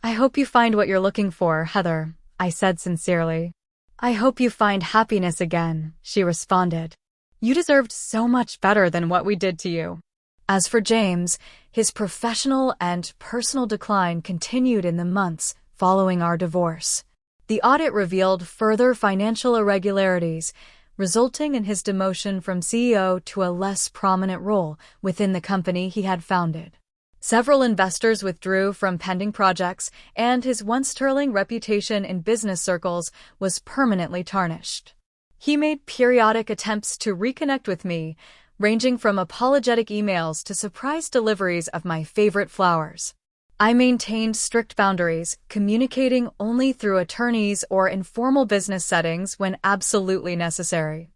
"I hope you find what you're looking for, Heather," I said sincerely. "I hope you find happiness again," she responded. "You deserved so much better than what we did to you." As for James, his professional and personal decline continued in the months following our divorce. The audit revealed further financial irregularities, resulting in his demotion from CEO to a less prominent role within the company he had founded. Several investors withdrew from pending projects, and his once sterling reputation in business circles was permanently tarnished. He made periodic attempts to reconnect with me, ranging from apologetic emails to surprise deliveries of my favorite flowers. I maintained strict boundaries, communicating only through attorneys or informal business settings when absolutely necessary.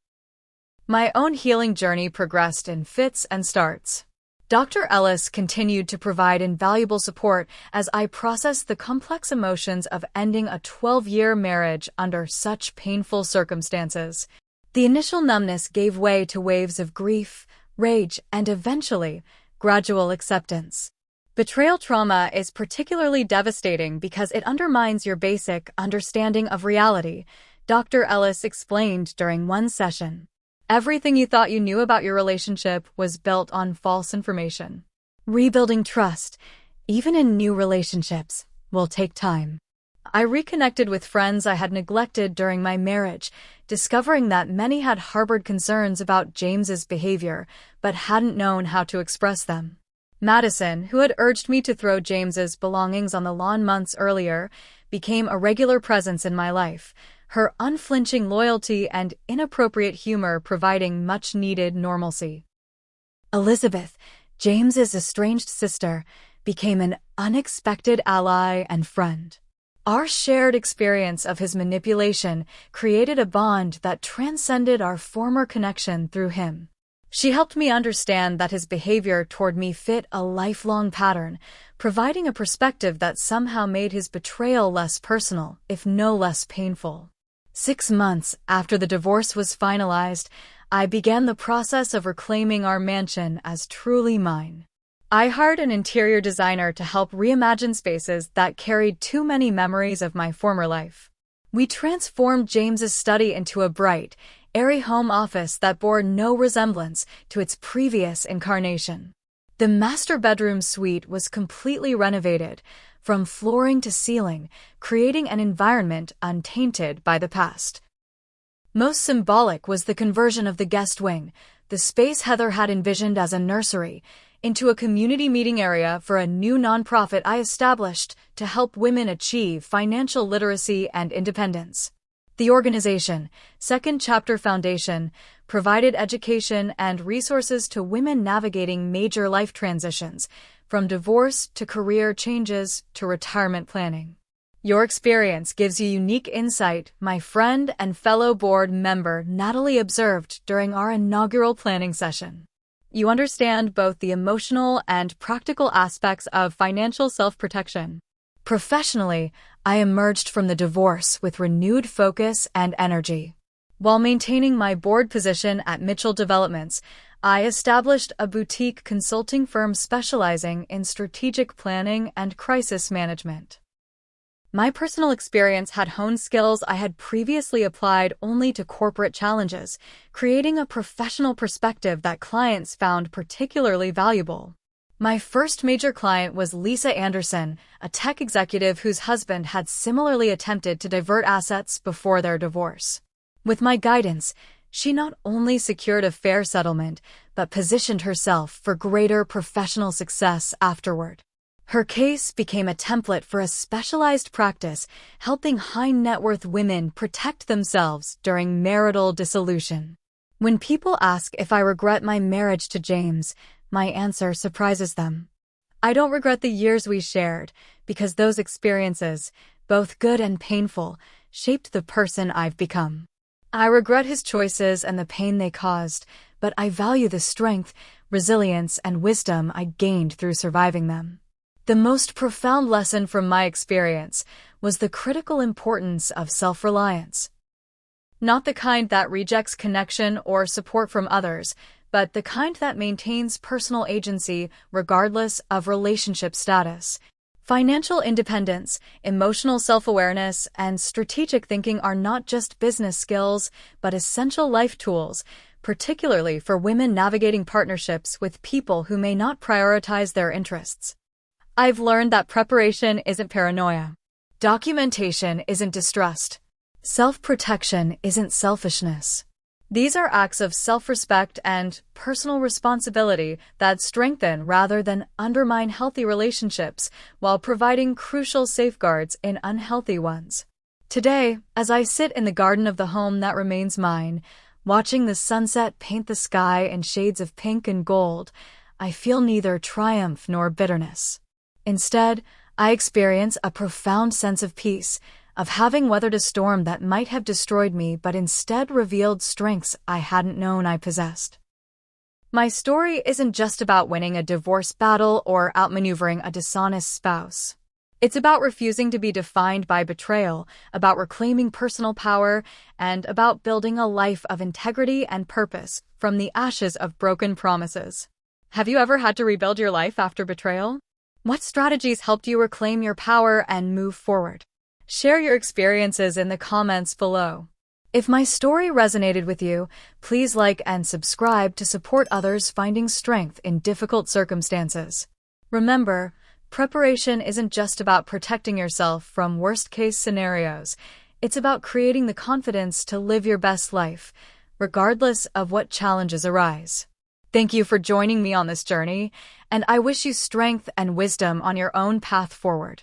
My own healing journey progressed in fits and starts. Dr. Ellis continued to provide invaluable support as I processed the complex emotions of ending a 12-year marriage under such painful circumstances. The initial numbness gave way to waves of grief, rage, and eventually, gradual acceptance. Betrayal trauma is particularly devastating because it undermines your basic understanding of reality, Dr. Ellis explained during one session. Everything you thought you knew about your relationship was built on false information. Rebuilding trust, even in new relationships, will take time. I reconnected with friends I had neglected during my marriage, discovering that many had harbored concerns about James's behavior, but hadn't known how to express them. Madison, who had urged me to throw James's belongings on the lawn months earlier, became a regular presence in my life, her unflinching loyalty and inappropriate humor providing much-needed normalcy. Elizabeth, James's estranged sister, became an unexpected ally and friend. Our shared experience of his manipulation created a bond that transcended our former connection through him. She helped me understand that his behavior toward me fit a lifelong pattern, providing a perspective that somehow made his betrayal less personal, if no less painful. 6 months after the divorce was finalized, I began the process of reclaiming our mansion as truly mine. I hired an interior designer to help reimagine spaces that carried too many memories of my former life. We transformed James's study into a bright, airy home office that bore no resemblance to its previous incarnation. The master bedroom suite was completely renovated, from flooring to ceiling, creating an environment untainted by the past. Most symbolic was the conversion of the guest wing, the space Heather had envisioned as a nursery, into a community meeting area for a new nonprofit I established to help women achieve financial literacy and independence. The organization, Second Chapter Foundation, provided education and resources to women navigating major life transitions, from divorce to career changes to retirement planning. Your experience gives you unique insight, my friend and fellow board member Natalie observed during our inaugural planning session. You understand both the emotional and practical aspects of financial self-protection. Professionally, I emerged from the divorce with renewed focus and energy. While maintaining my board position at Mitchell Developments, I established a boutique consulting firm specializing in strategic planning and crisis management. My personal experience had honed skills I had previously applied only to corporate challenges, creating a professional perspective that clients found particularly valuable. My first major client was Lisa Anderson, a tech executive whose husband had similarly attempted to divert assets before their divorce. With my guidance, She not only secured a fair settlement, but positioned herself for greater professional success afterward. Her case became a template for a specialized practice helping high-net-worth women protect themselves during marital dissolution. When people ask if I regret my marriage to James, my answer surprises them. I don't regret the years we shared, because those experiences, both good and painful, shaped the person I've become. I regret his choices and the pain they caused, but I value the strength, resilience, and wisdom I gained through surviving them. The most profound lesson from my experience was the critical importance of self-reliance. Not the kind that rejects connection or support from others, but the kind that maintains personal agency regardless of relationship status. Financial independence, emotional self-awareness, and strategic thinking are not just business skills, but essential life tools, particularly for women navigating partnerships with people who may not prioritize their interests. I've learned that preparation isn't paranoia. Documentation isn't distrust. Self-protection isn't selfishness. These are acts of self-respect and personal responsibility that strengthen rather than undermine healthy relationships while providing crucial safeguards in unhealthy ones. Today, as I sit in the garden of the home that remains mine, watching the sunset paint the sky in shades of pink and gold, I feel neither triumph nor bitterness. Instead, I experience a profound sense of peace, of having weathered a storm that might have destroyed me but instead revealed strengths I hadn't known I possessed. My story isn't just about winning a divorce battle or outmaneuvering a dishonest spouse. It's about refusing to be defined by betrayal, about reclaiming personal power, and about building a life of integrity and purpose from the ashes of broken promises. Have you ever had to rebuild your life after betrayal? What strategies helped you reclaim your power and move forward? Share your experiences in the comments below. If my story resonated with you, please like and subscribe to support others finding strength in difficult circumstances. Remember, preparation isn't just about protecting yourself from worst-case scenarios. It's about creating the confidence to live your best life, regardless of what challenges arise. Thank you for joining me on this journey, and I wish you strength and wisdom on your own path forward.